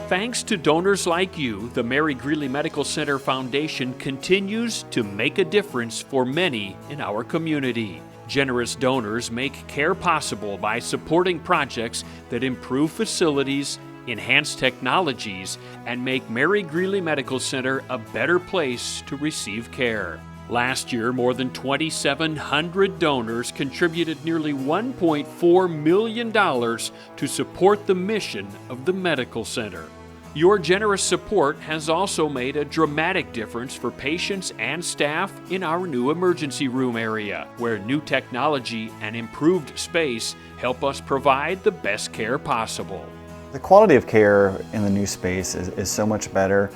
Thanks to donors like you, the Mary Greeley Medical Center Foundation continues to make a difference for many in our community. Generous donors make care possible by supporting projects that improve facilities, enhance technologies, and make Mary Greeley Medical Center a better place to receive care. Last year, more than 2,700 donors contributed nearly $1.4 million to support the mission of the medical center. Your generous support has also made a dramatic difference for patients and staff in our new emergency room area, where new technology and improved space help us provide the best care possible. The quality of care in the new space is so much better.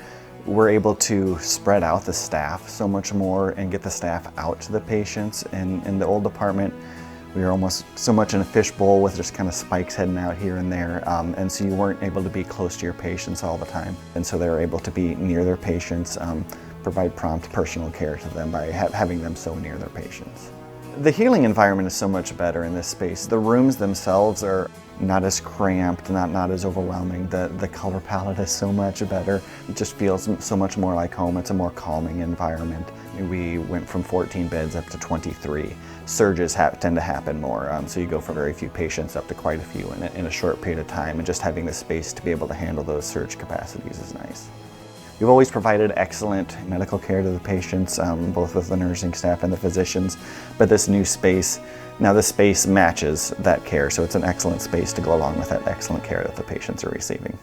We're able to spread out the staff so much more and get the staff out to the patients. In the old department, we were almost so much in a fishbowl with just kind of spikes heading out here and there, and so you weren't able to be close to your patients all the time. And so they were able to be near their patients, provide prompt personal care to them by having them so near their patients. The healing environment is so much better in this space. The rooms themselves are not as cramped, not as overwhelming. The color palette is so much better. It just feels so much more like home. It's a more calming environment. We went from 14 beds up to 23. Surges tend to happen more, so you go from very few patients up to quite a few in a short period of time, and just having the space to be able to handle those surge capacities is nice. We've always provided excellent medical care to the patients, both with the nursing staff and the physicians, but this new space, now this space matches that care, so it's an excellent space to go along with that excellent care that the patients are receiving.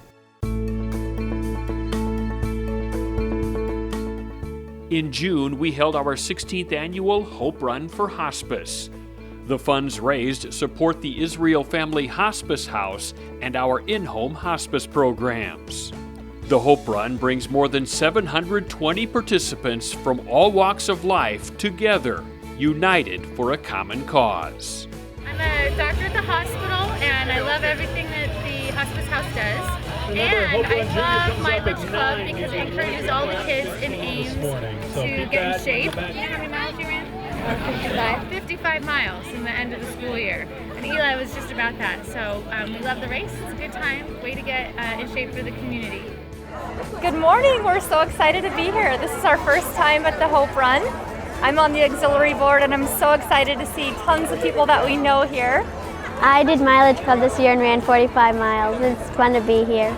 In June, we held our 16th annual Hope Run for Hospice. The funds raised support the Israel Family Hospice House and our in-home hospice programs. The Hope Run brings more than 720 participants from all walks of life together, united for a common cause. I'm a doctor at the hospital, and I love everything that the hospice house does. And I love my lunch club because it encourages all the kids in Ames to get in shape. You know how many miles you ran? 55 miles in the end of the school year. And Eli was just about that. So we love the race. It's a good time. Way to get in shape for the community. Good morning. We're so excited to be here. This is our first time at the Hope Run. I'm on the auxiliary board, and I'm so excited to see tons of people that we know here. I did mileage club this year and ran 45 miles. It's fun to be here.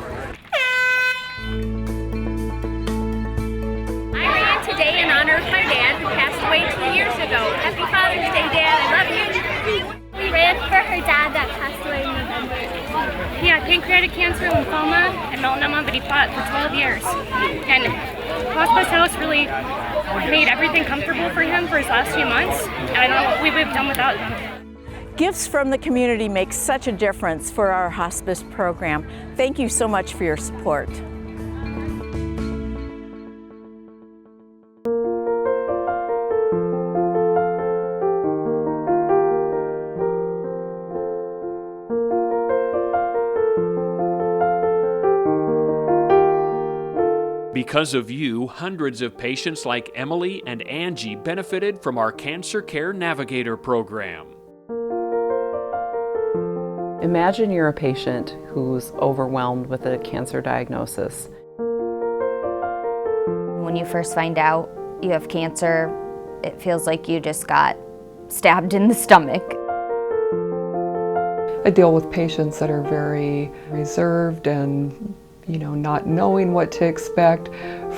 I ran today in honor of my dad, who passed away 2 years ago. Happy Father's Day, Dad. I love you. We ran for her dad that passed away in November. Yeah, pancreatic cancer, lymphoma, and melanoma, but he fought for 12 years. And hospice house really made everything comfortable for him for his last few months. And I don't know what we would have done without him. Gifts from the community make such a difference for our hospice program. Thank you so much for your support. Because of you, hundreds of patients like Emily and Angie benefited from our Cancer Care Navigator program. Imagine you're a patient who's overwhelmed with a cancer diagnosis. When you first find out you have cancer, it feels like you just got stabbed in the stomach. I deal with patients that are very reserved and not knowing what to expect,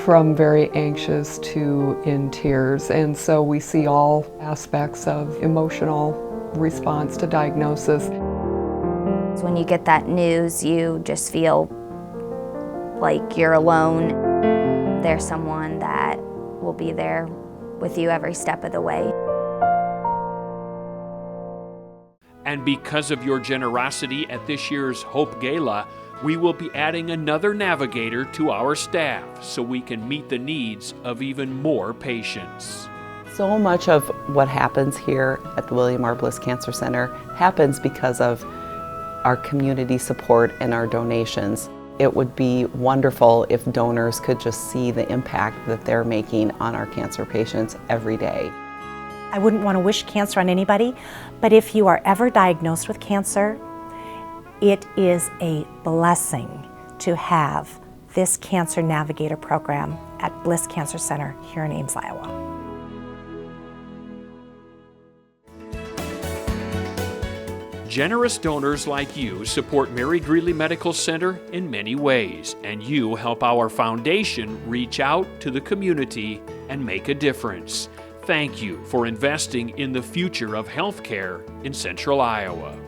from very anxious to in tears. And so we see all aspects of emotional response to diagnosis. When you get that news, you just feel like you're alone. There's someone that will be there with you every step of the way. And because of your generosity at this year's Hope Gala, we will be adding another navigator to our staff so we can meet the needs of even more patients. So much of what happens here at the William R. Bliss Cancer Center happens because of our community support and our donations. It would be wonderful if donors could just see the impact that they're making on our cancer patients every day. I wouldn't want to wish cancer on anybody, but if you are ever diagnosed with cancer, it is a blessing to have this Cancer Navigator program at Bliss Cancer Center here in Ames, Iowa. Generous donors like you support Mary Greeley Medical Center in many ways, and you help our foundation reach out to the community and make a difference. Thank you for investing in the future of healthcare in Central Iowa.